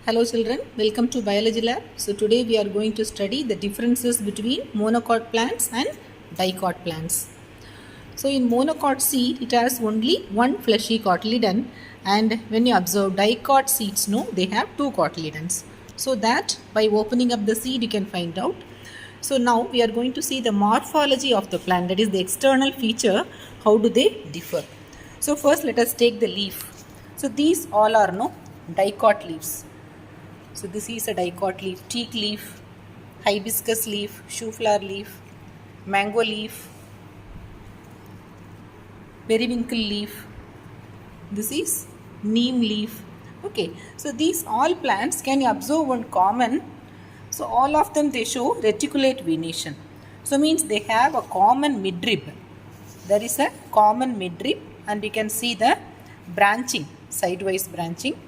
Hello children, welcome to Biology Lab. So today we are going to study the differences between monocot plants and dicot plants. So in monocot seed, it has only one fleshy cotyledon, and when you observe dicot seeds, no, they have two cotyledons. So that by opening up the seed you can find out. So now we are going to see the morphology of the plant, that is the external feature, how do they differ. So first let us take the leaf. So these all are dicot leaves. So this is a dicot leaf, teak leaf, hibiscus leaf, shoe flower leaf, mango leaf, periwinkle leaf. This is neem leaf. Okay, so these all plants, can you observe one common? So all of them, they show reticulate venation. So means they have a common midrib. There is a common midrib, and you can see the branching, sidewise branching.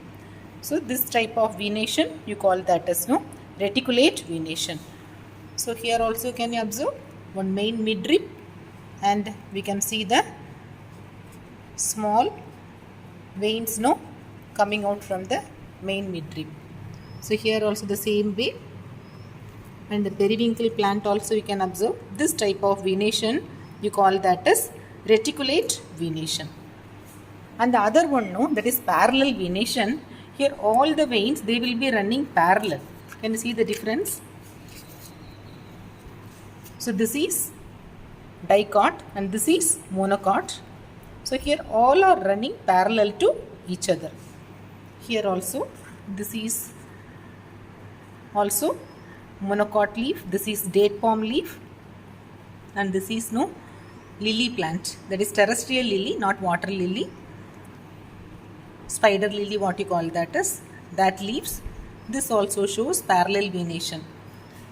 So this type of venation, you call that as reticulate venation. So here also can you observe one main midrib, and we can see the small veins coming out from the main midrib. So here also the same way, and the periwinkle plant also you can observe this type of venation, you call that as reticulate venation. And the other one, that is parallel venation. Here all the veins, they will be running parallel. Can you see the difference? So this is dicot and this is monocot. So here all are running parallel to each other. Here also this is also monocot leaf. This is date palm leaf, and this is lily plant, that is terrestrial lily, not water lily. Spider lily, what you call that is, that leaves. This also shows parallel venation.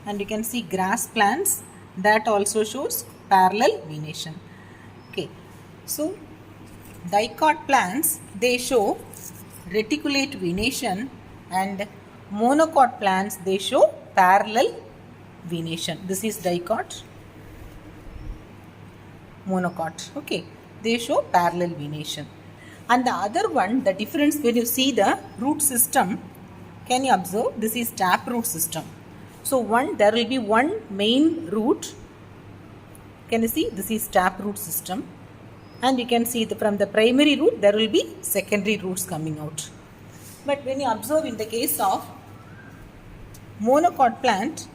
And you can see grass plants, that also shows parallel venation. Okay, so dicot plants, they show reticulate venation, and monocot plants, they show parallel venation. This is dicot, monocot. Okay, they show parallel venation. And the other one, the difference when you see the root system, can you observe? This is taproot system. So there will be one main root. Can you see? This is taproot system. And you can see from the primary root, there will be secondary roots coming out. But when you observe in the case of monocot plant,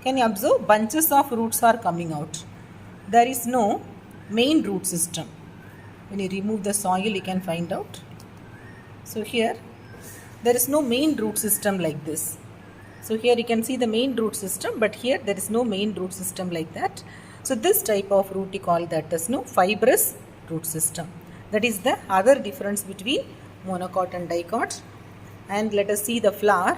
can you observe bunches of roots are coming out? There is no main root system. When you remove the soil, you can find out. So here, there is no main root system like this. So here you can see the main root system, but here there is no main root system like that. So this type of root, you call that as fibrous root system. That is the other difference between monocot and dicot. And let us see the flower.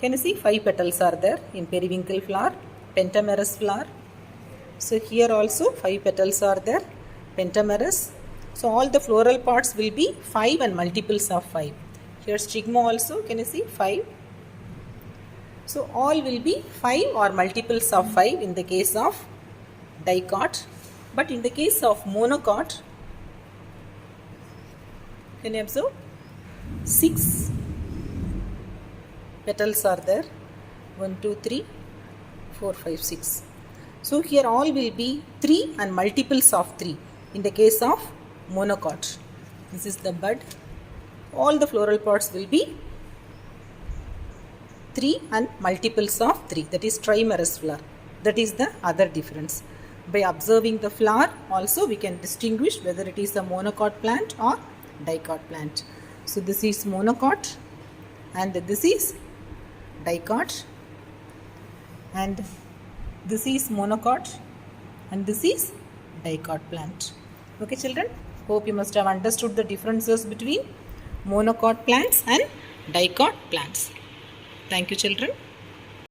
Can you see 5 petals are there in periwinkle flower, pentamerous flower. So here also 5 petals are there, pentamerous. So all the floral parts will be 5 and multiples of 5. Here stigma also, can you see 5? So all will be 5 or multiples of 5 in the case of dicot. But in the case of monocot, can you observe? 6 petals are there. 1, 2, 3, 4, 5, 6. So here all will be 3 and multiples of 3 in the case of monocot. This is the bud. All the floral parts will be 3 and multiples of 3. That is trimerous flower. That is the other difference. By observing the flower also we can distinguish whether it is a monocot plant or dicot plant. So this is monocot and this is dicot, and this is monocot and this is dicot plant. Okay children, hope you must have understood the differences between monocot plants and dicot plants. Thank you children.